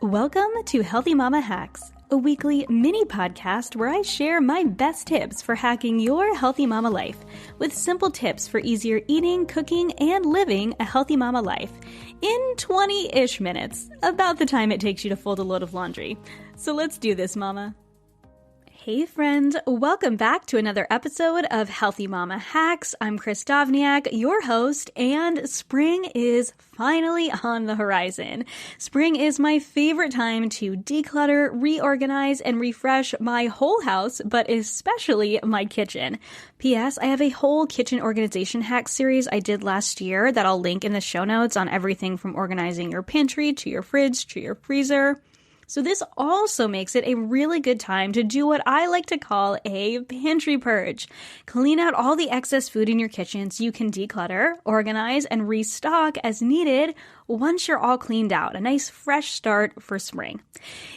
Welcome to Healthy Mama Hacks, a weekly mini podcast where I share my best tips for hacking your healthy mama life with simple tips for easier eating, cooking, and living a healthy mama life in 20-ish minutes, about the time it takes you to fold a load of laundry. So let's do this, mama. Hey friends, welcome back to another episode of Healthy Mama Hacks. I'm Kristin Dovbniak, your host, and spring is finally on the horizon. Spring is my favorite time to declutter, reorganize, and refresh my whole house, but especially my kitchen. P.S. I have a whole kitchen organization hack series I did last year that I'll link in the show notes on everything from organizing your pantry to your fridge to your freezer. So this also makes it a really good time to do what I like to call a pantry purge. Clean out all the excess food in your kitchen so you can declutter, organize, and restock as needed once you're all cleaned out. A nice fresh start for spring.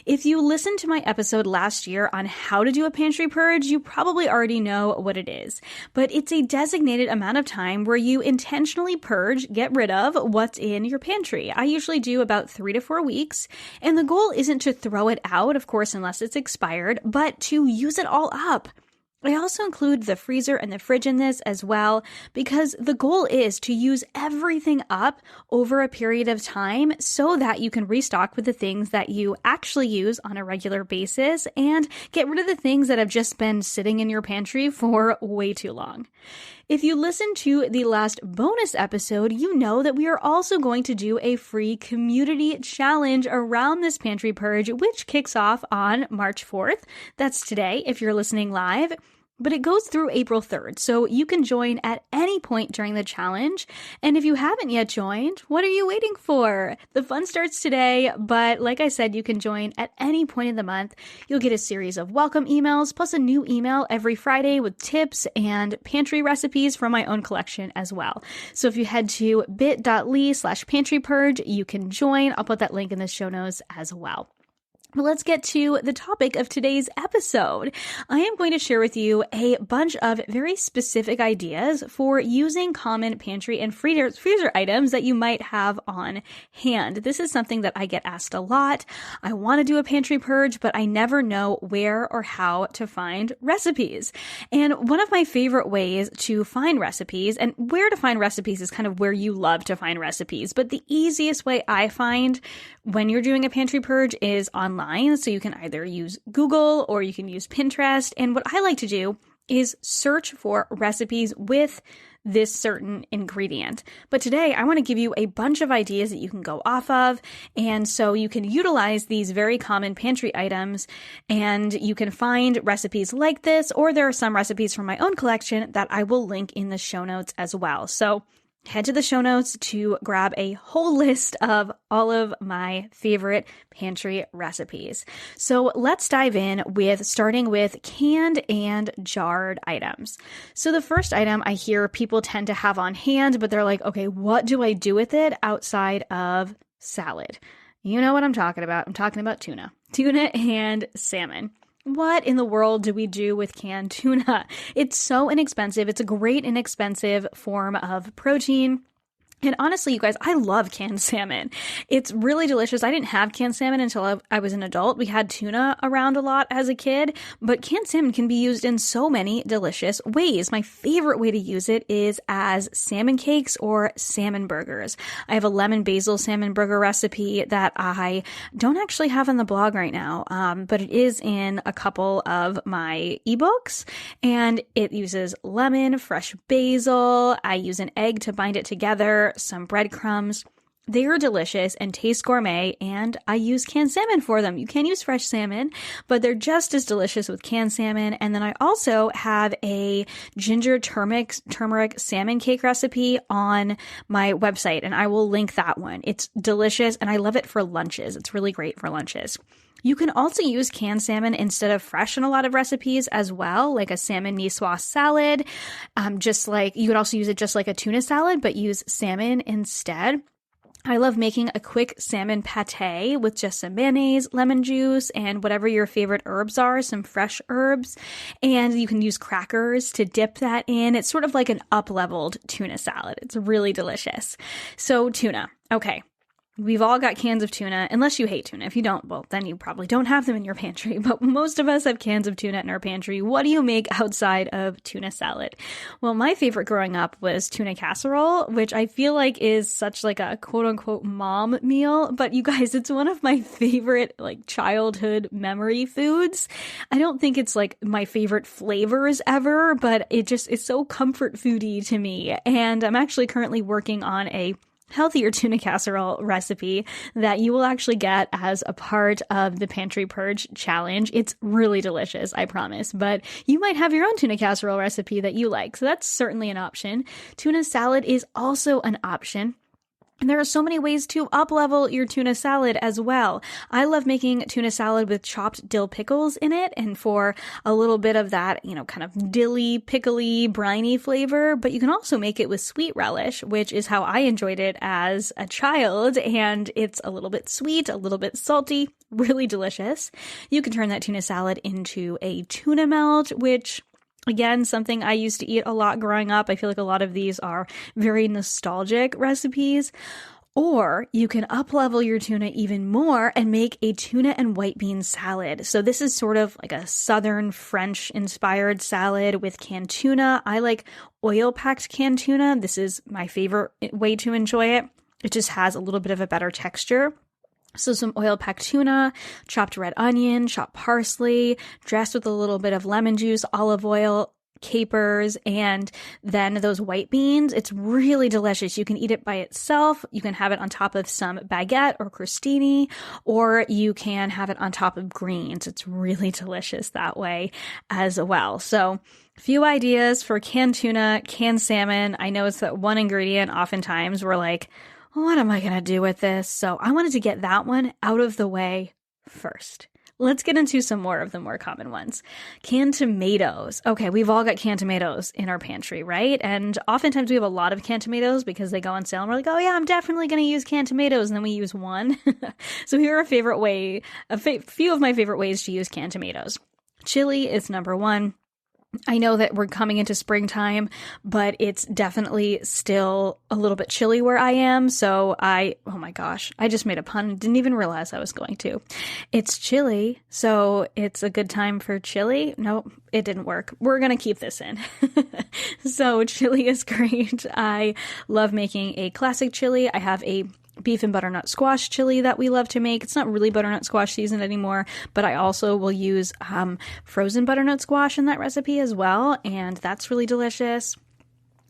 If you listened to my episode last year on how to do a pantry purge, you probably already know what it is. But it's a designated amount of time where you intentionally purge, get rid of what's in your pantry. I usually do about 3 to 4 weeks, and the goal isn't to throw it out, of course, unless it's expired, but to use it all up. I also include the freezer and the fridge in this as well, because the goal is to use everything up over a period of time so that you can restock with the things that you actually use on a regular basis and get rid of the things that have just been sitting in your pantry for way too long. If you listened to the last bonus episode, you know that we are also going to do a free community challenge around this pantry purge, which kicks off on March 4th. That's today if you're listening live. But it goes through April 3rd, so you can join at any point during the challenge. And if you haven't yet joined, what are you waiting for? The fun starts today, but like I said, you can join at any point in the month. You'll get a series of welcome emails, plus a new email every Friday with tips and pantry recipes from my own collection as well. So if you head to bit.ly/pantrypurge, you can join. I'll put that link in the show notes as well. Well, let's get to the topic of today's episode. I am going to share with you a bunch of very specific ideas for using common pantry and freezer items that you might have on hand. This is something that I get asked a lot. I want to do a pantry purge, but I never know where or how to find recipes. And one of my favorite ways to find recipes, and where to find recipes is kind of where you love to find recipes, but the easiest way I find when you're doing a pantry purge is online. So you can either use Google or you can use Pinterest. And what I like to do is search for recipes with this certain ingredient. But today I want to give you a bunch of ideas that you can go off of. And so you can utilize these very common pantry items and you can find recipes like this, or there are some recipes from my own collection that I will link in the show notes as well. So head to the show notes to grab a whole list of all of my favorite pantry recipes. So let's dive in with starting with canned and jarred items. So the first item I hear people tend to have on hand, but they're like, okay, what do I do with it outside of salad? You know what I'm talking about. I'm talking about tuna and salmon. What in the world do we do with canned tuna? It's so inexpensive. It's a great inexpensive form of protein. And honestly, you guys, I love canned salmon. It's really delicious. I didn't have canned salmon until I was an adult. We had tuna around a lot as a kid, but canned salmon can be used in so many delicious ways. My favorite way to use it is as salmon cakes or salmon burgers. I have a lemon basil salmon burger recipe that I don't actually have on the blog right now, but it is in a couple of my ebooks, and it uses lemon, fresh basil. I use an egg to bind it together, some breadcrumbs. They are delicious and taste gourmet, and I use canned salmon for them. You can use fresh salmon, but they're just as delicious with canned salmon. And then I also have a ginger turmeric salmon cake recipe on my website, and I will link that one. It's delicious, and I love it for lunches. It's really great for lunches. You can also use canned salmon instead of fresh in a lot of recipes as well, like a salmon niçoise salad. You could also use it just like a tuna salad, but use salmon instead. I love making a quick salmon pate with just some mayonnaise, lemon juice, and whatever your favorite herbs are, some fresh herbs. And you can use crackers to dip that in. It's sort of like an up-leveled tuna salad. It's really delicious. So tuna. Okay. We've all got cans of tuna, unless you hate tuna. If you don't, well, then you probably don't have them in your pantry. But most of us have cans of tuna in our pantry. What do you make outside of tuna salad? Well, my favorite growing up was tuna casserole, which I feel like is such like a quote unquote mom meal. But you guys, it's one of my favorite like childhood memory foods. I don't think it's like my favorite flavors ever, but it just is so comfort foody to me. And I'm actually currently working on a healthier tuna casserole recipe that you will actually get as a part of the Pantry Purge challenge. It's really delicious, I promise, but you might have your own tuna casserole recipe that you like. So that's certainly an option. Tuna salad is also an option. And there are so many ways to up-level your tuna salad as well. I love making tuna salad with chopped dill pickles in it, and for a little bit of that, kind of dilly, pickly, briny flavor, but you can also make it with sweet relish, which is how I enjoyed it as a child, and it's a little bit sweet, a little bit salty, really delicious. You can turn that tuna salad into a tuna melt, which again, something I used to eat a lot growing up. I feel like a lot of these are very nostalgic recipes. Or you can up-level your tuna even more and make a tuna and white bean salad. So this is sort of like a Southern French-inspired salad with canned tuna. I like oil-packed canned tuna. This is my favorite way to enjoy it. It just has a little bit of a better texture. So some oil-packed tuna, chopped red onion, chopped parsley, dressed with a little bit of lemon juice, olive oil, capers, and then those white beans. It's really delicious. You can eat it by itself. You can have it on top of some baguette or crostini, or you can have it on top of greens. It's really delicious that way as well. So a few ideas for canned tuna, canned salmon. I know it's that one ingredient. Oftentimes we're like, what am I going to do with this? So I wanted to get that one out of the way first. Let's get into some more of the more common ones. Canned tomatoes. Okay, we've all got canned tomatoes in our pantry, right? And oftentimes we have a lot of canned tomatoes because they go on sale and we're like, oh yeah, I'm definitely going to use canned tomatoes. And then we use one. So here are a few of my favorite ways to use canned tomatoes. Chili is number one. I know that we're coming into springtime, but it's definitely still a little bit chilly where I am. So oh my gosh, I just made a pun and didn't even realize I was going to. It's chilly, so it's a good time for chili. No, it didn't work. We're going to keep this in. So chili is great. I love making a classic chili. I have a beef and butternut squash chili that we love to make. It's not really butternut squash season anymore, but I also will use frozen butternut squash in that recipe as well, and that's really delicious.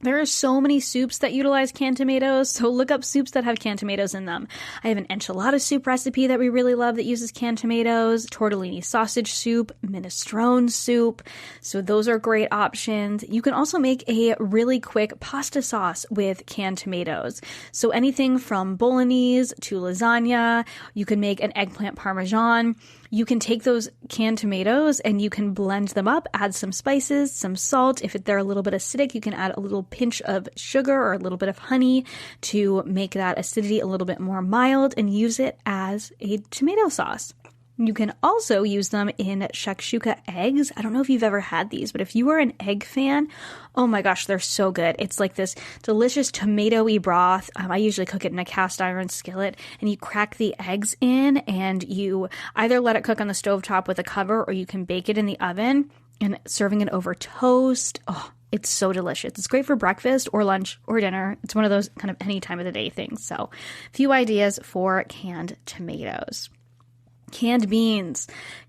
There are so many soups that utilize canned tomatoes, so look up soups that have canned tomatoes in them. I have an enchilada soup recipe that we really love that uses canned tomatoes, tortellini sausage soup, minestrone soup, so those are great options. You can also make a really quick pasta sauce with canned tomatoes. So anything from bolognese to lasagna, you can make an eggplant parmesan. You can take those canned tomatoes and you can blend them up, add some spices, some salt. If they're a little bit acidic, you can add a little pinch of sugar or a little bit of honey to make that acidity a little bit more mild and use it as a tomato sauce. You can also use them in shakshuka eggs. I don't know if you've ever had these, but if you are an egg fan, oh my gosh, they're so good. It's like this delicious tomato-y broth. I usually cook it in a cast iron skillet, and you crack the eggs in, and you either let it cook on the stovetop with a cover, or you can bake it in the oven, and serving it over toast. Oh, it's so delicious. It's great for breakfast or lunch or dinner. It's one of those kind of any time of the day things. So a few ideas for canned tomatoes. Canned beans,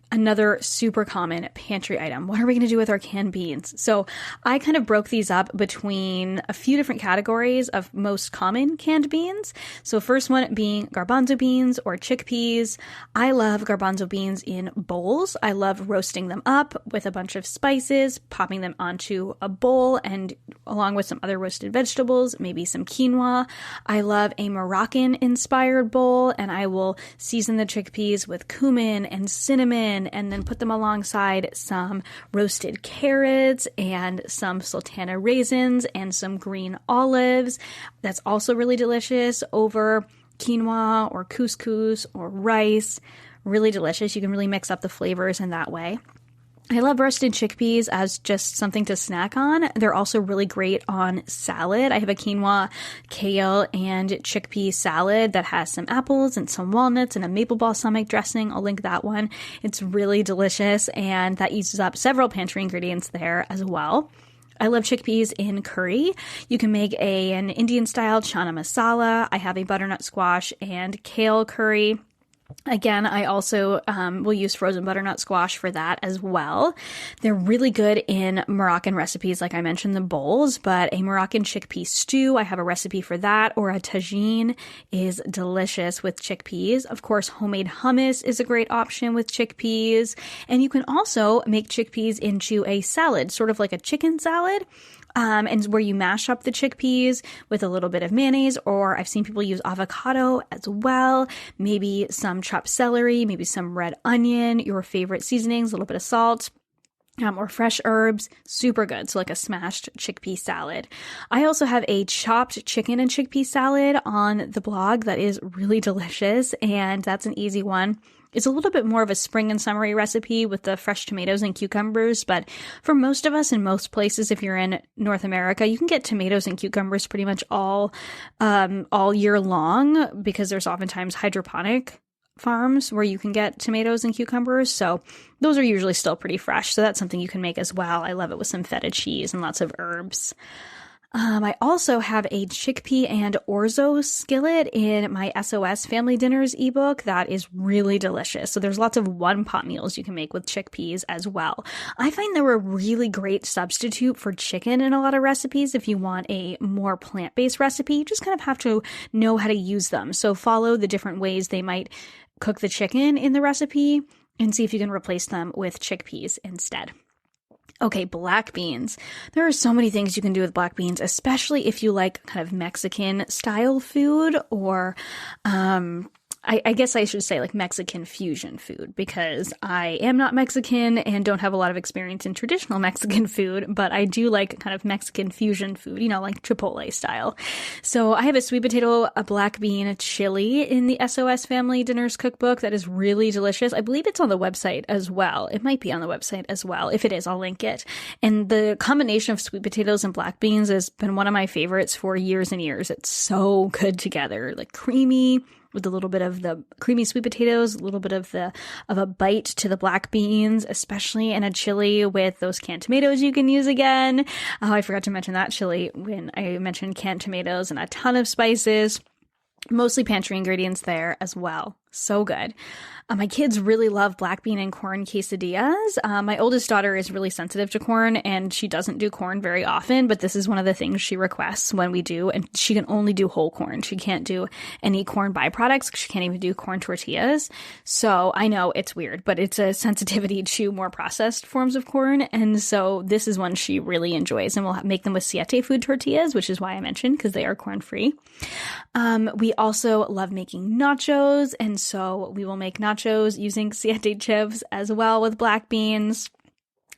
another super common pantry item. What are we going to do with our canned beans? So I kind of broke these up between a few different categories of most common canned beans. So first one being garbanzo beans or chickpeas. I love garbanzo beans in bowls. I love roasting them up with a bunch of spices, popping them onto a bowl, and along with some other roasted vegetables, maybe some quinoa. I love a Moroccan-inspired bowl, and I will season the chickpeas with cumin and cinnamon, and then put them alongside some roasted carrots and some sultana raisins and some green olives. That's also really delicious over quinoa or couscous or rice. Really delicious. You can really mix up the flavors in that way. I love roasted chickpeas as just something to snack on. They're also really great on salad. I have a quinoa, kale, and chickpea salad that has some apples and some walnuts and a maple balsamic dressing. I'll link that one. It's really delicious, and that uses up several pantry ingredients there as well. I love chickpeas in curry. You can make an Indian-style chana masala. I have a butternut squash and kale curry. Again, I also will use frozen butternut squash for that as well. They're really good in Moroccan recipes, like I mentioned, the bowls, but a Moroccan chickpea stew, I have a recipe for that, or a tagine is delicious with chickpeas. Of course, homemade hummus is a great option with chickpeas, and you can also make chickpeas into a salad, sort of like a chicken salad. And where you mash up the chickpeas with a little bit of mayonnaise, or I've seen people use avocado as well, maybe some chopped celery, maybe some red onion, your favorite seasonings, a little bit of salt. Or fresh herbs, super good. So like a smashed chickpea salad. I also have a chopped chicken and chickpea salad on the blog that is really delicious, and that's an easy one. It's a little bit more of a spring and summery recipe with the fresh tomatoes and cucumbers, but for most of us in most places, if you're in North America, you can get tomatoes and cucumbers pretty much all year long, because there's oftentimes hydroponic farms where you can get tomatoes and cucumbers. So those are usually still pretty fresh. So that's something you can make as well. I love it with some feta cheese and lots of herbs. I also have a Chickpea and Orzo skillet in my SOS Family Dinners ebook that is really delicious. So there's lots of one-pot meals you can make with chickpeas as well. I find they're a really great substitute for chicken in a lot of recipes. If you want a more plant-based recipe, you just kind of have to know how to use them. So follow the different ways they might cook the chicken in the recipe and see if you can replace them with chickpeas instead. Okay, black beans. There are so many things you can do with black beans, especially if you like kind of Mexican style food, or I guess I should say like Mexican fusion food, because I am not Mexican and don't have a lot of experience in traditional Mexican food, but I do like kind of Mexican fusion food, you know, like Chipotle style. So I have a sweet potato, a black bean chili in the SOS Family Dinners cookbook that is really delicious. I believe it's on the website as well. It might be on the website as well. If it is, I'll link it. And the combination of sweet potatoes and black beans has been one of my favorites for years and years. It's so good together, like creamy, with a little bit of the creamy sweet potatoes, a little bit of a bite to the black beans, especially in a chili with those canned tomatoes you can use again. Oh, I forgot to mention that chili when I mentioned canned tomatoes and a ton of spices. Mostly pantry ingredients there as well. So good. My kids really love black bean and corn quesadillas. My oldest daughter is really sensitive to corn, and she doesn't do corn very often, but this is one of the things she requests when we do, and she can only do whole corn. She can't do any corn byproducts. She can't even do corn tortillas. So I know it's weird, but it's a sensitivity to more processed forms of corn, and so this is one she really enjoys, and we'll make them with Siete food tortillas, which is why I mentioned, because they are corn-free. We also love making nachos, and so we will make nachos using Siete chips as well with black beans.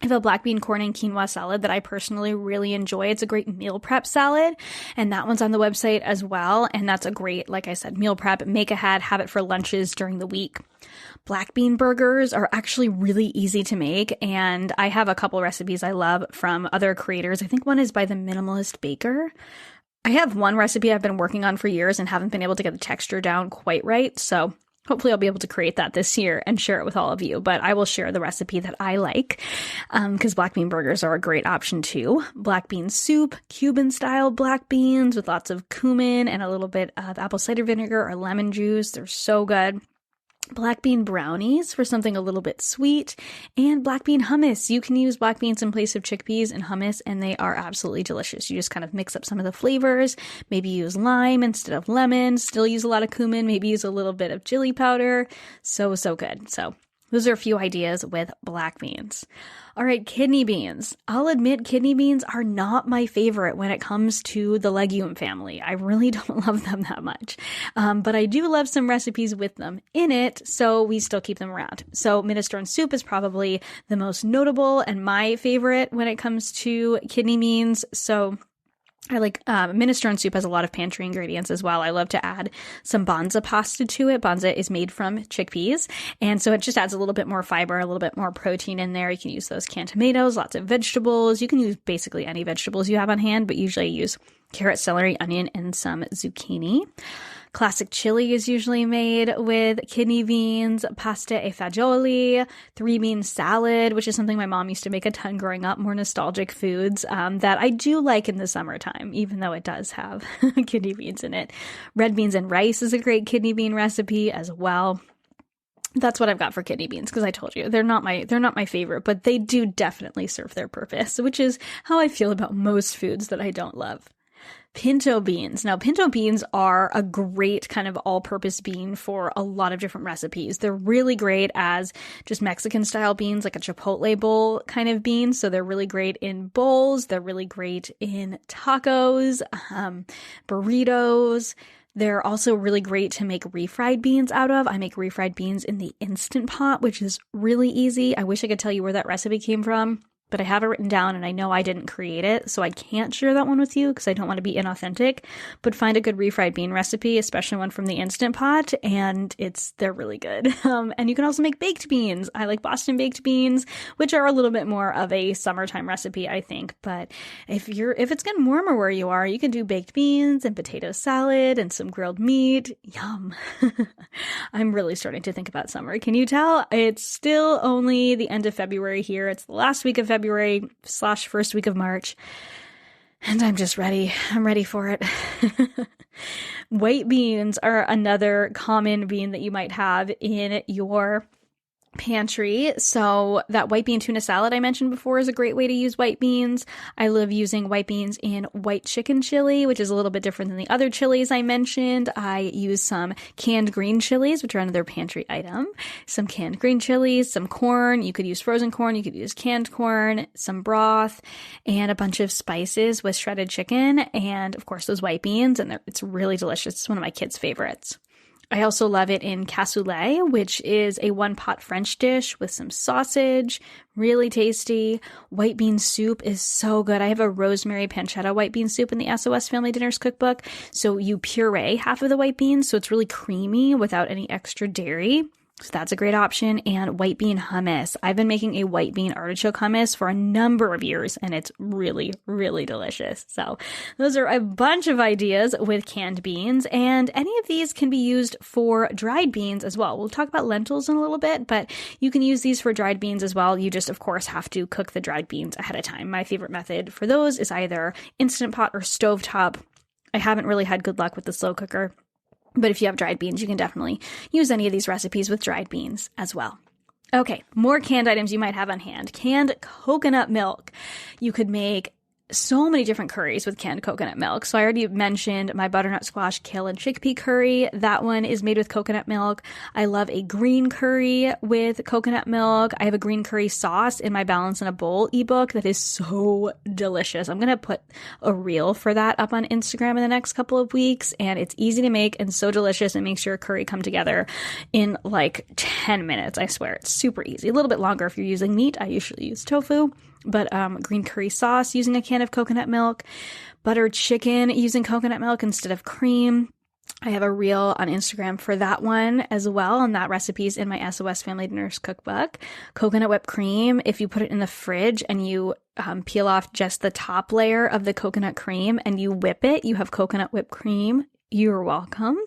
I have a black bean, corn, and quinoa salad that I personally really enjoy. It's a great meal prep salad, and that one's on the website as well. And that's a great, like I said, meal prep, make ahead, have it for lunches during the week. Black bean burgers are actually really easy to make, and I have a couple recipes I love from other creators. I think one is by the Minimalist Baker. I have one recipe I've been working on for years and haven't been able to get the texture down quite right, so hopefully I'll be able to create that this year and share it with all of you, but I will share the recipe that I like, because black bean burgers are a great option too. Black bean soup, Cuban-style black beans with lots of cumin and a little bit of apple cider vinegar or lemon juice. They're so good. Black bean brownies for something a little bit sweet, and black bean hummus. You can use black beans in place of chickpeas and hummus, and they are absolutely delicious. You just kind of mix up some of the flavors, maybe use lime instead of lemon, still use a lot of cumin, maybe use a little bit of chili powder. So good. So those are a few ideas with black beans. All right, kidney beans. I'll admit kidney beans are not my favorite when it comes to the legume family. I really don't love them that much. But I do love some recipes with them in it, so we still keep them around. So minestrone soup is probably the most notable and my favorite when it comes to kidney beans. So I like minestrone soup has a lot of pantry ingredients as well. I love to add some banza pasta to it. Banza is made from chickpeas, and so it just adds a little bit more fiber, a little bit more protein in there. You can use those canned tomatoes, lots of vegetables. You can use basically any vegetables you have on hand, but usually I use carrot, celery, onion, and some zucchini. Classic chili is usually made with kidney beans, pasta e fagioli, 3-bean salad, which is something my mom used to make a ton growing up, more nostalgic foods that I do like in the summertime, even though it does have kidney beans in it. Red beans and rice is a great kidney bean recipe as well. That's what I've got for kidney beans, because I told you they're not my favorite, but they do definitely serve their purpose, which is how I feel about most foods that I don't love. Pinto beans. Now, pinto beans are a great kind of all-purpose bean for a lot of different recipes. They're really great as just Mexican-style beans, like a chipotle bowl kind of bean. So they're really great in bowls. They're really great in tacos, burritos. They're also really great to make refried beans out of. I make refried beans in the Instant Pot, which is really easy. I wish I could tell you where that recipe came from, but I have it written down and I know I didn't create it, so I can't share that one with you because I don't want to be inauthentic. But find a good refried bean recipe, especially one from the Instant Pot, and they're really good. And you can also make baked beans. I like Boston baked beans, which are a little bit more of a summertime recipe, I think. But if it's getting warmer where you are, you can do baked beans and potato salad and some grilled meat. Yum. I'm really starting to think about summer. Can you tell? It's still only the end of February here. It's the last week of February/first week of March. And I'm just ready. I'm ready for it. White beans are another common bean that you might have in your pantry. So that white bean tuna salad I mentioned before is a great way to use white beans. I love using white beans in white chicken chili, which is a little bit different than the other chilies I mentioned. I use some canned green chilies, which are another pantry item. Some canned green chilies, some corn. You could use frozen corn. You could use canned corn, some broth, and a bunch of spices with shredded chicken. And of course, those white beans. And it's really delicious. It's one of my kids' favorites. I also love it in cassoulet, which is a one-pot French dish with some sausage, really tasty. White bean soup is so good. I have a Rosemary Pancetta white bean soup in the SOS Family Dinners cookbook. So you puree half of the white beans, so it's really creamy without any extra dairy. So that's a great option. And white bean hummus. I've been making a white bean artichoke hummus for a number of years, and it's really, really delicious. So those are a bunch of ideas with canned beans, and any of these can be used for dried beans as well. We'll talk about lentils in a little bit, but you can use these for dried beans as well. You just, of course, have to cook the dried beans ahead of time. My favorite method for those is either Instant Pot or stovetop. I haven't really had good luck with the slow cooker. But if you have dried beans, you can definitely use any of these recipes with dried beans as well. Okay, more canned items you might have on hand. Canned coconut milk. You could make so many different curries with canned coconut milk. So I already mentioned my butternut squash, kale, and chickpea curry. That one is made with coconut milk. I love a green curry with coconut milk. I have a green curry sauce in my Balance in a Bowl ebook that is so delicious. I'm going to put a reel for that up on Instagram in the next couple of weeks. And it's easy to make and so delicious. It makes your curry come together in like 10 minutes. I swear, it's super easy. A little bit longer if you're using meat. I usually use tofu. But green curry sauce using a can of coconut milk, buttered chicken using coconut milk instead of cream. I have a reel on Instagram for that one as well, and that recipe is in my SOS Family Dinners cookbook. Coconut whipped cream, if you put it in the fridge and you peel off just the top layer of the coconut cream and you whip it, you have coconut whipped cream. You're welcome.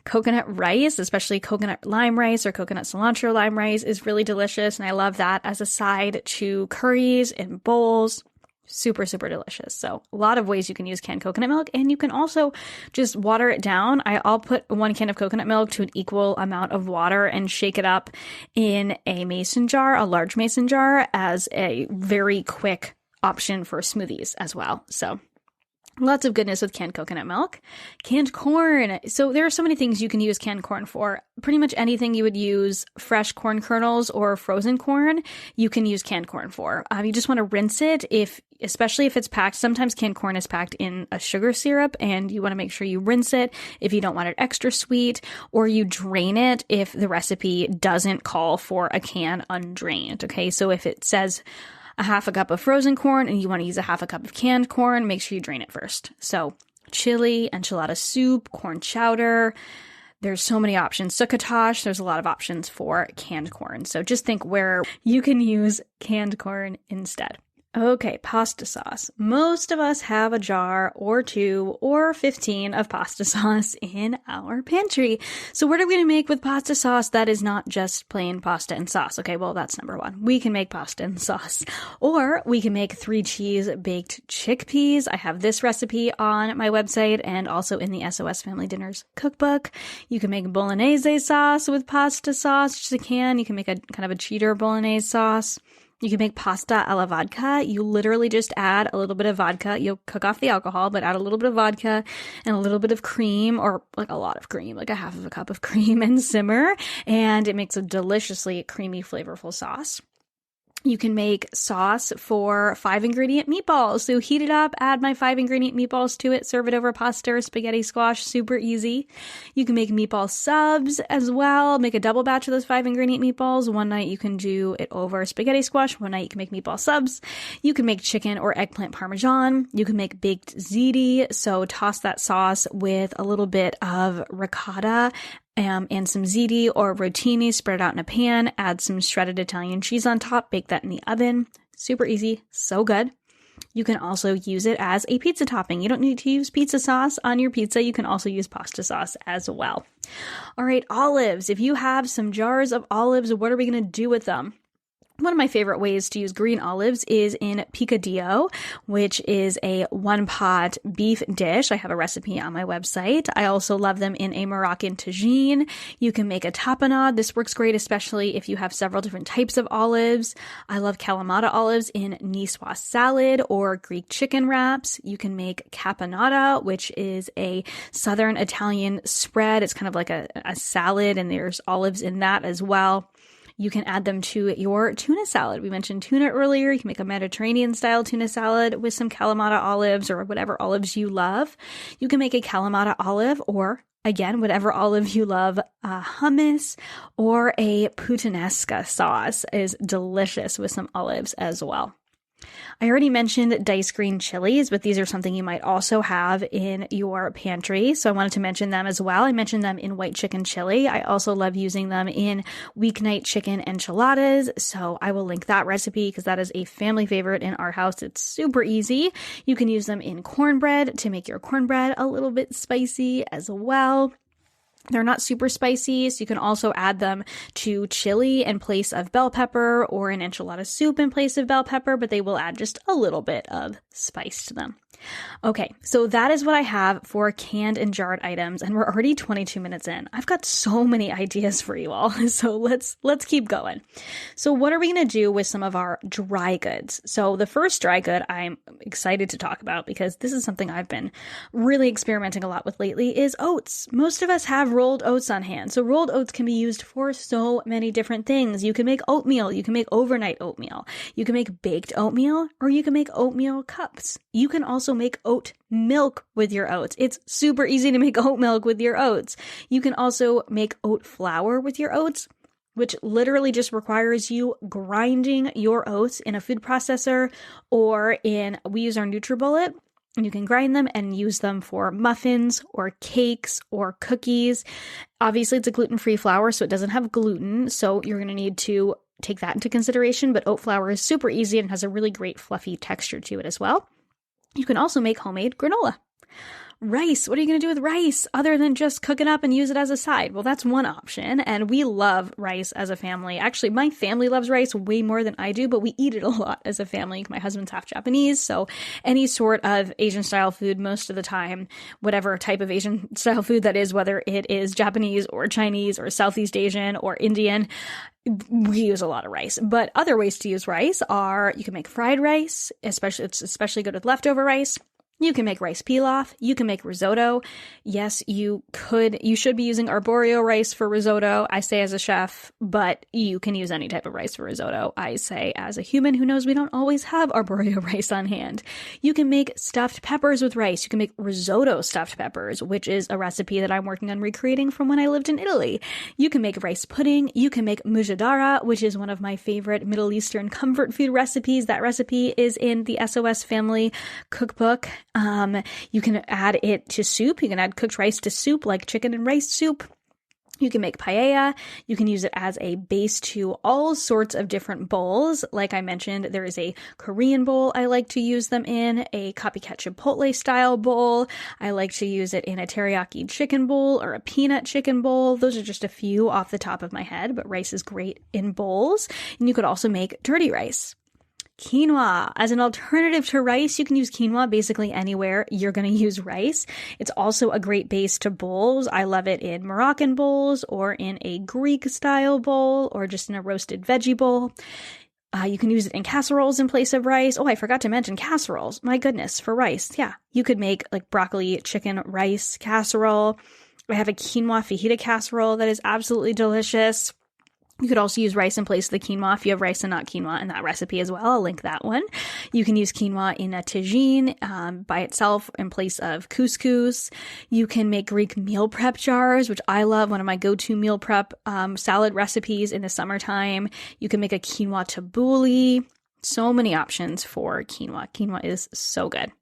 Coconut rice, especially coconut lime rice or coconut cilantro lime rice, is really delicious. And I love that as a side to curries and bowls. Super, super delicious. So a lot of ways you can use canned coconut milk, and you can also just water it down. I'll put 1 can of coconut milk to an equal amount of water and shake it up in a mason jar, a large mason jar, as a very quick option for smoothies as well. So lots of goodness with canned coconut milk. Canned corn. So there are so many things you can use canned corn for. Pretty much anything you would use fresh corn kernels or frozen corn, you can use canned corn for. You just want to rinse it, especially if it's packed. Sometimes canned corn is packed in a sugar syrup, and you want to make sure you rinse it if you don't want it extra sweet, or you drain it if the recipe doesn't call for a can undrained. Okay, so if it says a half a cup of frozen corn and you want to use a half a cup of canned corn, make sure you drain it first. So chili, enchilada soup, corn chowder. There's so many options. Succotash, there's a lot of options for canned corn. So just think where you can use canned corn instead. Okay, pasta sauce. Most of us have a jar or 2 or 15 of pasta sauce in our pantry. So what are we going to make with pasta sauce that is not just plain pasta and sauce? Okay, well, that's number 1. We can make pasta and sauce. Or we can make 3-cheese baked chickpeas. I have this recipe on my website and also in the SOS Family Dinners cookbook. You can make bolognese sauce with pasta sauce, just a can. You can make a kind of a cheater bolognese sauce. You can make pasta alla vodka. You literally just add a little bit of vodka. You'll cook off the alcohol, but add a little bit of vodka and a little bit of cream, or like a lot of cream, like a half of a cup of cream, and simmer. And it makes a deliciously creamy, flavorful sauce. You can make sauce for 5-ingredient meatballs. So heat it up, add my 5-ingredient meatballs to it, serve it over pasta or spaghetti squash, super easy. You can make meatball subs as well. Make a double batch of those 5-ingredient meatballs. One night you can do it over spaghetti squash. One night you can make meatball subs. You can make chicken or eggplant parmesan. You can make baked ziti. So toss that sauce with a little bit of ricotta and some ziti or rotini, spread it out in a pan, add some shredded Italian cheese on top, bake that in the oven. Super easy, so good. You can also use it as a pizza topping. You don't need to use pizza sauce on your pizza. You can also use pasta sauce as well. All right, olives. If you have some jars of olives, what are we going to do with them? One of my favorite ways to use green olives is in picadillo, which is a 1-pot beef dish. I have a recipe on my website. I also love them in a Moroccan tagine. You can make a tapenade. This works great, especially if you have several different types of olives. I love Kalamata olives in niçoise salad or Greek chicken wraps. You can make caponata, which is a Southern Italian spread. It's kind of like a salad, and there's olives in that as well. You can add them to your tuna salad. We mentioned tuna earlier. You can make a Mediterranean-style tuna salad with some Kalamata olives or whatever olives you love. You can make a Kalamata olive or, again, whatever olive you love, hummus, or a puttanesca sauce is delicious with some olives as well. I already mentioned diced green chilies, but these are something you might also have in your pantry. So I wanted to mention them as well. I mentioned them in white chicken chili. I also love using them in weeknight chicken enchiladas. So I will link that recipe because that is a family favorite in our house. It's super easy. You can use them in cornbread to make your cornbread a little bit spicy as well. They're not super spicy, so you can also add them to chili in place of bell pepper or an enchilada soup in place of bell pepper, but they will add just a little bit of spice to them. Okay, so that is what I have for canned and jarred items, and we're already 22 minutes in. I've got so many ideas for you all, so let's keep going. So what are we going to do with some of our dry goods? So the first dry good I'm excited to talk about, because this is something I've been really experimenting a lot with lately, is oats. Most of us have rolled oats on hand. So rolled oats can be used for so many different things. You can make oatmeal, you can make overnight oatmeal, you can make baked oatmeal, or you can make oatmeal cups. You can also make oat milk with your oats. It's super easy to make oat milk with your oats. You can also make oat flour with your oats, which literally just requires you grinding your oats in a food processor, or we use our NutriBullet. You can grind them and use them for muffins or cakes or cookies. Obviously, it's a gluten-free flour, so it doesn't have gluten, so you're going to need to take that into consideration, but oat flour is super easy and has a really great fluffy texture to it as well. You can also make homemade granola. Rice. What are you going to do with rice other than just cook it up and use it as a side? Well, that's one option, and we love rice as a family. Actually, my family loves rice way more than I do, but we eat it a lot as a family. My husband's half Japanese, so any sort of Asian-style food most of the time, whatever type of Asian-style food that is, whether it is Japanese or Chinese or Southeast Asian or Indian, we use a lot of rice. But other ways to use rice are you can make fried rice, especially good with leftover rice. You can make rice pilaf. You can make risotto. Yes, you should be using arborio rice for risotto, I say as a chef, but you can use any type of rice for risotto, I say as a human who knows we don't always have arborio rice on hand. You can make stuffed peppers with rice. You can make risotto stuffed peppers, which is a recipe that I'm working on recreating from when I lived in Italy. You can make rice pudding. You can make mujadara, which is one of my favorite Middle Eastern comfort food recipes. That recipe is in the SOS Family cookbook. You can add it to soup. You can add cooked rice to soup, like chicken and rice soup. You can make paella. You can use it as a base to all sorts of different bowls. Like I mentioned, there is a Korean bowl I like to use them in, a copycat Chipotle style bowl. I like to use it in a teriyaki chicken bowl or a peanut chicken bowl. Those are just a few off the top of my head, but rice is great in bowls. And you could also make dirty rice. Quinoa. As an alternative to rice, you can use quinoa basically anywhere you're going to use rice. It's also a great base to bowls. I love it in Moroccan bowls or in a Greek style bowl or just in a roasted veggie bowl. You can use it in casseroles in place of rice. Oh, I forgot to mention casseroles. My goodness, for rice. Yeah, you could make like broccoli, chicken, rice casserole. I have a quinoa fajita casserole that is absolutely delicious. You could also use rice in place of the quinoa if you have rice and not quinoa in that recipe as well. I'll link that one. You can use quinoa in a tagine by itself in place of couscous. You can make Greek meal prep jars, which I love, one of my go-to meal prep salad recipes in the summertime. You can make a quinoa tabbouleh. So many options for quinoa. Quinoa is so good.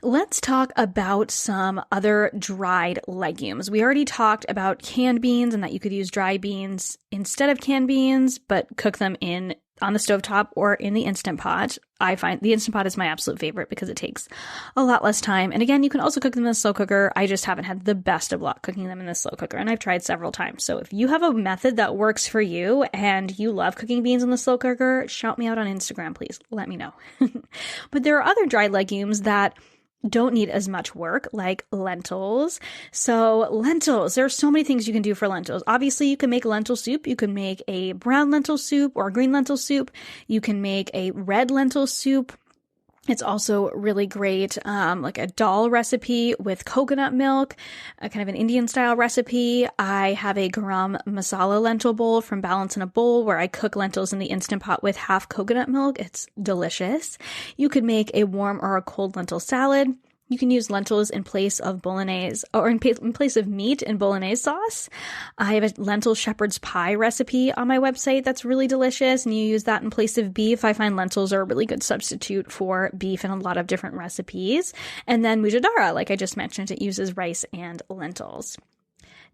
Let's talk about some other dried legumes. We already talked about canned beans and that you could use dry beans instead of canned beans, but cook them on the stovetop or in the Instant Pot. I find the Instant Pot is my absolute favorite because it takes a lot less time. And again, you can also cook them in the slow cooker. I just haven't had the best of luck cooking them in the slow cooker, and I've tried several times. So if you have a method that works for you and you love cooking beans in the slow cooker, shout me out on Instagram, please. Let me know. But there are other dried legumes that don't need as much work, like lentils. So lentils, there are so many things you can do for lentils. Obviously, you can make lentil soup. You can make a brown lentil soup or a green lentil soup. You can make a red lentil soup. It's also really great, like a dal recipe with coconut milk, a kind of an Indian style recipe. I have a garam masala lentil bowl from Balance in a Bowl where I cook lentils in the Instant Pot with half coconut milk. It's delicious. You could make a warm or a cold lentil salad. You can use lentils in place of bolognese or in place of meat in bolognese sauce. I have a lentil shepherd's pie recipe on my website that's really delicious, and you use that in place of beef. I find lentils are a really good substitute for beef in a lot of different recipes. And then mujadara, like I just mentioned, it uses rice and lentils.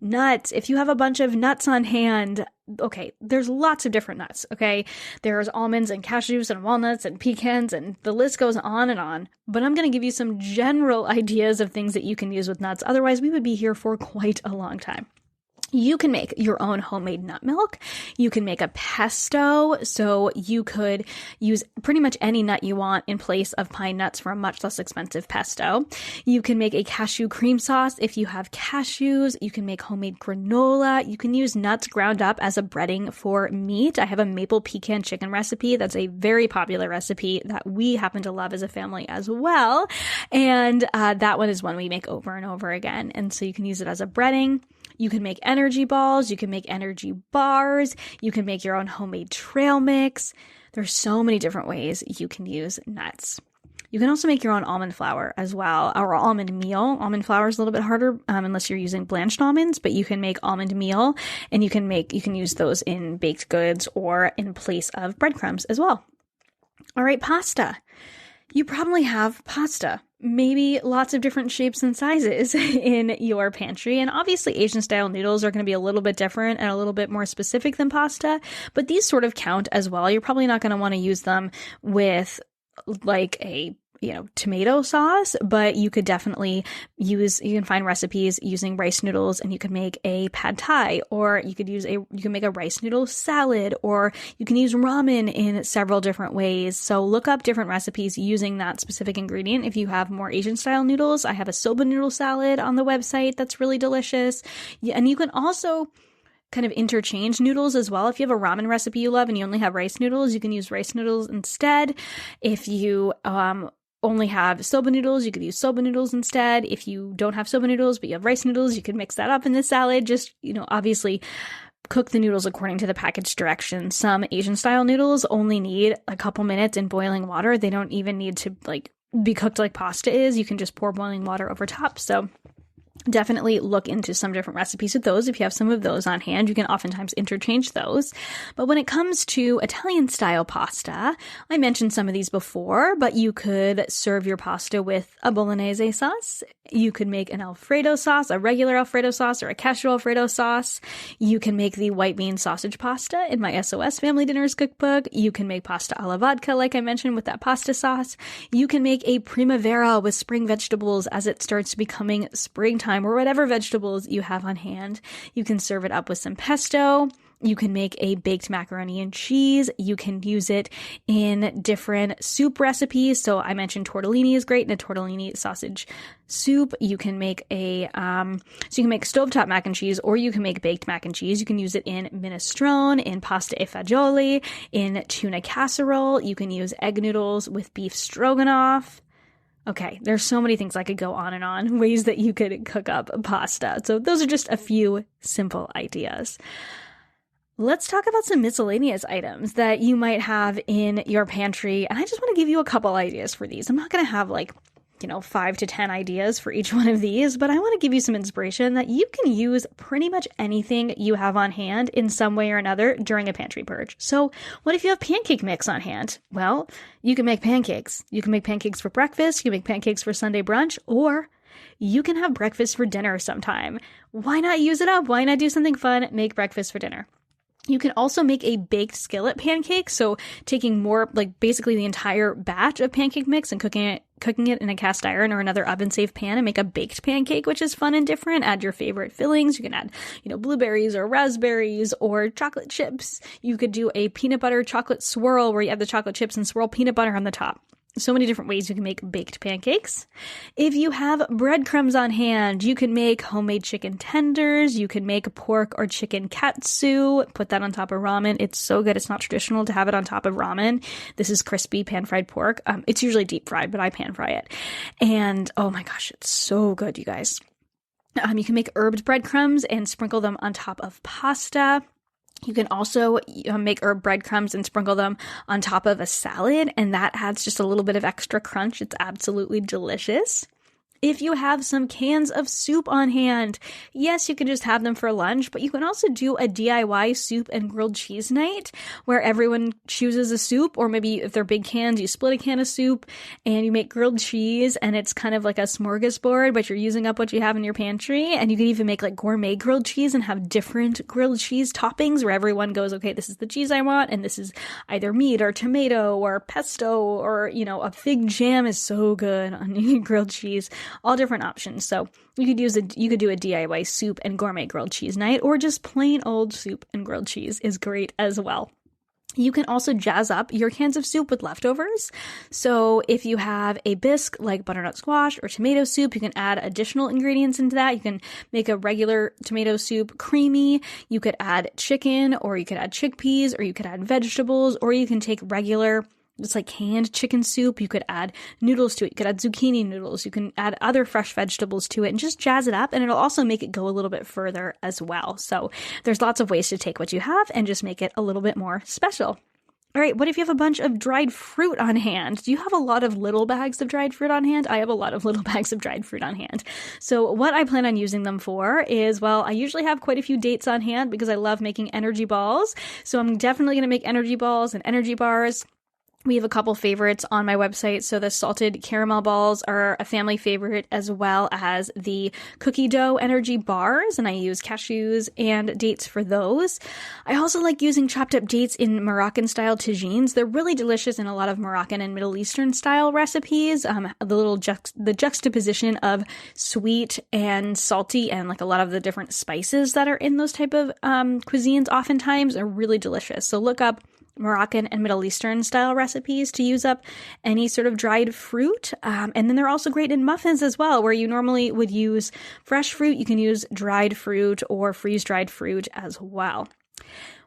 Nuts. If you have a bunch of nuts on hand, okay, there's lots of different nuts, okay? There's almonds and cashews and walnuts and pecans, and the list goes on and on. But I'm going to give you some general ideas of things that you can use with nuts. Otherwise, we would be here for quite a long time. You can make your own homemade nut milk. You can make a pesto. So you could use pretty much any nut you want in place of pine nuts for a much less expensive pesto. You can make a cashew cream sauce if you have cashews. You can make homemade granola. You can use nuts ground up as a breading for meat. I have a maple pecan chicken recipe. That's a very popular recipe that we happen to love as a family as well. And that one is one we make over and over again. And so you can use it as a breading. You can make energy balls, you can make energy bars, you can make your own homemade trail mix. There's so many different ways you can use nuts. You can also make your own almond flour as well, or almond meal. Almond flour is a little bit harder unless you're using blanched almonds, but you can make almond meal, and you can use those in baked goods or in place of breadcrumbs as well. All right, pasta. You probably have pasta, maybe lots of different shapes and sizes in your pantry. And obviously Asian style noodles are going to be a little bit different and a little bit more specific than pasta, but these sort of count as well. You're probably not going to want to use them with like a tomato sauce, but you could definitely you can find recipes using rice noodles, and you can make a pad thai, or you can make a rice noodle salad, or you can use ramen in several different ways. So look up different recipes using that specific ingredient. If you have more Asian style noodles, I have a soba noodle salad on the website that's really delicious. And you can also kind of interchange noodles as well. If you have a ramen recipe you love and you only have rice noodles, you can use rice noodles instead. If you only have soba noodles, you could use soba noodles instead. If you don't have soba noodles, but you have rice noodles, you could mix that up in the salad. Just, obviously cook the noodles according to the package directions. Some Asian style noodles only need a couple minutes in boiling water. They don't even need to be cooked like pasta is. You can just pour boiling water over top. So definitely look into some different recipes with those. If you have some of those on hand, you can oftentimes interchange those. But when it comes to Italian style pasta, I mentioned some of these before, but you could serve your pasta with a bolognese sauce. You could make an Alfredo sauce, a regular Alfredo sauce, or a casserole Alfredo sauce. You can make the white bean sausage pasta in my SOS Family Dinners cookbook. You can make pasta alla vodka, like I mentioned, with that pasta sauce. You can make a primavera with spring vegetables as it starts becoming springtime, or whatever vegetables you have on hand. You can serve it up with some pesto. You can make a baked macaroni and cheese. You can use it in different soup recipes. So I mentioned tortellini is great in a tortellini sausage soup. You can make stovetop mac and cheese, or you can make baked mac and cheese. You can use it in minestrone, in pasta e fagioli, in tuna casserole. You can use egg noodles with beef stroganoff. Okay, there's so many things I could go on and on, ways that you could cook up pasta. So those are just a few simple ideas. Let's talk about some miscellaneous items that you might have in your pantry. And I just want to give you a couple ideas for these. I'm not going to have 5 to 10 ideas for each one of these, but I want to give you some inspiration that you can use pretty much anything you have on hand in some way or another during a pantry purge. So what if you have pancake mix on hand? Well, you can make pancakes. You can make pancakes for breakfast. You can make pancakes for Sunday brunch, or you can have breakfast for dinner sometime. Why not use it up? Why not do something fun? Make breakfast for dinner. You can also make a baked skillet pancake. So taking more, basically the entire batch of pancake mix and cooking it in a cast iron or another oven-safe pan and make a baked pancake, which is fun and different. Add your favorite fillings. You can add, blueberries or raspberries or chocolate chips. You could do a peanut butter chocolate swirl where you add the chocolate chips and swirl peanut butter on the top. So many different ways you can make baked pancakes. If you have breadcrumbs on hand, you can make homemade chicken tenders. You can make pork or chicken katsu. Put that on top of ramen. It's so good. It's not traditional to have it on top of ramen. This is crispy pan-fried pork. It's usually deep fried, but I pan-fry it. And oh my gosh, it's so good, you guys. You can make herbed breadcrumbs and sprinkle them on top of pasta. You can also make herb breadcrumbs and sprinkle them on top of a salad, and that adds just a little bit of extra crunch. It's absolutely delicious. If you have some cans of soup on hand, yes, you can just have them for lunch, but you can also do a DIY soup and grilled cheese night where everyone chooses a soup, or maybe if they're big cans, you split a can of soup and you make grilled cheese, and it's kind of like a smorgasbord, but you're using up what you have in your pantry. And you can even make gourmet grilled cheese and have different grilled cheese toppings where everyone goes, okay, this is the cheese I want, and this is either meat or tomato or pesto or, a fig jam is so good on grilled cheese. All different options. So you could do a DIY soup and gourmet grilled cheese night, or just plain old soup and grilled cheese is great as well. You can also jazz up your cans of soup with leftovers. So if you have a bisque like butternut squash or tomato soup, you can add additional ingredients into that. You can make a regular tomato soup creamy. You could add chicken, or you could add chickpeas, or you could add vegetables, or you can take regular just canned chicken soup. You could add noodles to it. You could add zucchini noodles. You can add other fresh vegetables to it and just jazz it up. And it'll also make it go a little bit further as well. So there's lots of ways to take what you have and just make it a little bit more special. All right, what if you have a bunch of dried fruit on hand? Do you have a lot of little bags of dried fruit on hand? I have a lot of little bags of dried fruit on hand. So what I plan on using them for is, I usually have quite a few dates on hand because I love making energy balls. So I'm definitely going to make energy balls and energy bars. We have a couple favorites on my website. So the salted caramel balls are a family favorite, as well as the cookie dough energy bars. And I use cashews and dates for those. I also like using chopped up dates in Moroccan style tagines. They're really delicious in a lot of Moroccan and Middle Eastern style recipes. The juxtaposition of sweet and salty and a lot of the different spices that are in those type of cuisines oftentimes are really delicious. So look up Moroccan and Middle Eastern style recipes to use up any sort of dried fruit. And then they're also great in muffins as well, where you normally would use fresh fruit. You can use dried fruit or freeze-dried fruit as well.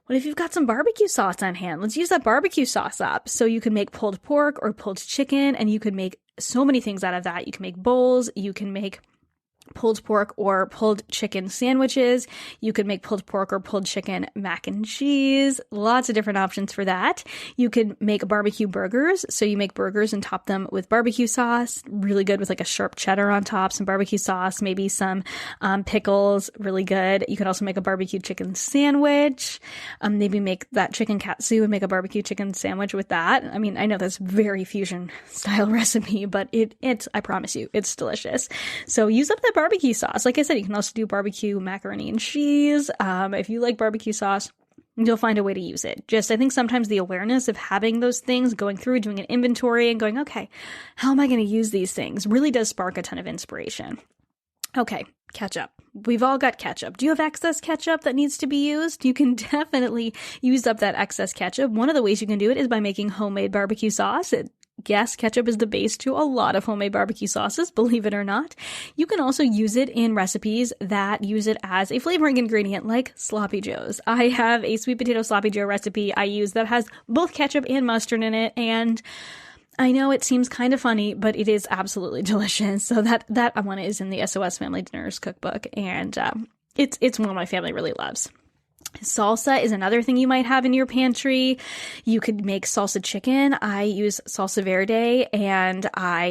What if you've got some barbecue sauce on hand? Let's use that barbecue sauce up. So you can make pulled pork or pulled chicken, and you can make so many things out of that. You can make bowls, you can make pulled pork or pulled chicken sandwiches. You could make pulled pork or pulled chicken mac and cheese. Lots of different options for that. You could make barbecue burgers. So you make burgers and top them with barbecue sauce. Really good with like a sharp cheddar on top, some barbecue sauce, maybe some pickles. Really good. You could also make a barbecue chicken sandwich. Maybe make that chicken katsu and make a barbecue chicken sandwich with that. I mean, I know that's very fusion style recipe, but it's I promise you, it's delicious. So use up that barbecue sauce. Like I said, you can also do barbecue macaroni and cheese. If you like barbecue sauce, you'll find a way to use it. Just, I think sometimes the awareness of having those things, going through, doing an inventory and going, okay, how am I going to use these things, really does spark a ton of inspiration. Okay, ketchup. We've all got ketchup. Do you have excess ketchup that needs to be used? You can definitely use up that excess ketchup. One of the ways you can do it is by making homemade barbecue sauce. Yes, ketchup is the base to a lot of homemade barbecue sauces, believe it or not. You can also use it in recipes that use it as a flavoring ingredient, like sloppy joes. I have a sweet potato sloppy joe recipe I use that has both ketchup and mustard in it, and I know it seems kind of funny, but it is absolutely delicious. So that one is in the SOS Family Dinners cookbook, and it's one my family really loves. Salsa is another thing you might have in your pantry. You could make salsa chicken. I use salsa verde, and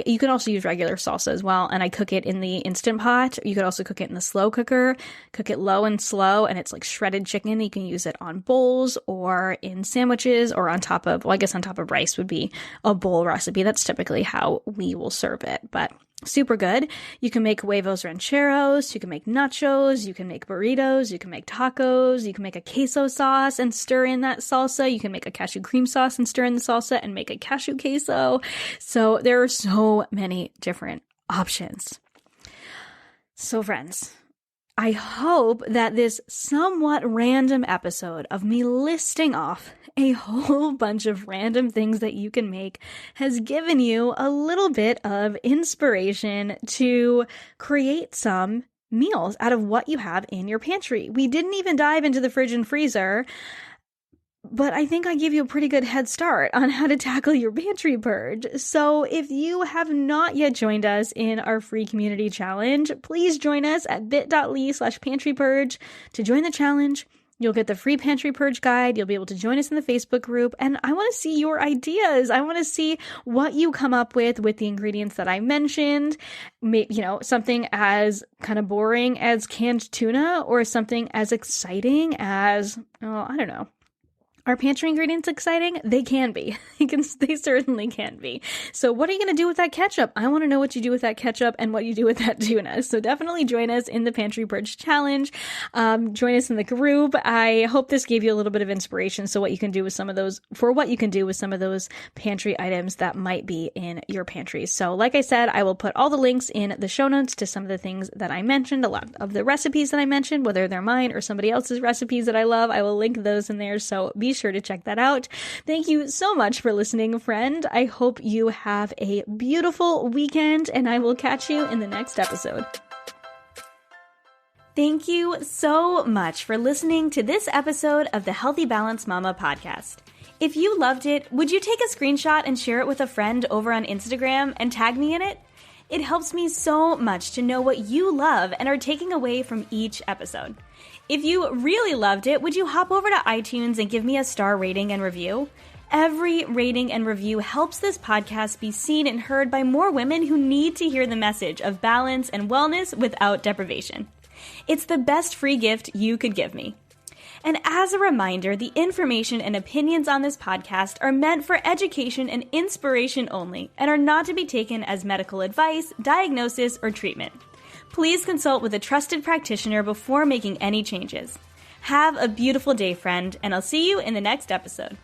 you can also use regular salsa as well. And I cook it in the Instant Pot. You could also cook it in the slow cooker, cook it low and slow, and it's like shredded chicken. You can use it on bowls or in sandwiches or on top of, well, I guess on top of rice would be a bowl recipe. That's typically how we will serve it, but super good. You can make huevos rancheros, you can make nachos, you can make burritos, you can make tacos, you can make a queso sauce and stir in that salsa, you can make a cashew cream sauce and stir in the salsa and make a cashew queso. So there are so many different options. So friends, I hope that this somewhat random episode of me listing off a whole bunch of random things that you can make has given you a little bit of inspiration to create some meals out of what you have in your pantry. We didn't even dive into the fridge and freezer, but I think I gave you a pretty good head start on how to tackle your pantry purge. So if you have not yet joined us in our free community challenge, please join us at bit.ly/pantrypurge to join the challenge. You'll get the free pantry purge guide. You'll be able to join us in the Facebook group. And I want to see your ideas. I want to see what you come up with the ingredients that I mentioned. Maybe, something as kind of boring as canned tuna, or something as exciting as, I don't know. Are pantry ingredients exciting? They can be. They certainly can be. So what are you going to do with that ketchup? I want to know what you do with that ketchup and what you do with that tuna. So definitely join us in the Pantry Purge Challenge. Join us in the group. I hope this gave you a little bit of inspiration. So what you can do with some of those pantry items that might be in your pantry. So like I said, I will put all the links in the show notes to some of the things that I mentioned, a lot of the recipes that I mentioned, whether they're mine or somebody else's recipes that I love. I will link those in there. So be sure to check that out. Thank you so much for listening, friend. I hope you have a beautiful weekend, and I will catch you in the next episode. Thank you so much for listening to this episode of the Healthy Balance Mama podcast. If you loved it, would you take a screenshot and share it with a friend over on Instagram and tag me in it? It helps me so much to know what you love and are taking away from each episode. If you really loved it, would you hop over to iTunes and give me a star rating and review? Every rating and review helps this podcast be seen and heard by more women who need to hear the message of balance and wellness without deprivation. It's the best free gift you could give me. And as a reminder, the information and opinions on this podcast are meant for education and inspiration only and are not to be taken as medical advice, diagnosis, or treatment. Please consult with a trusted practitioner before making any changes. Have a beautiful day, friend, and I'll see you in the next episode.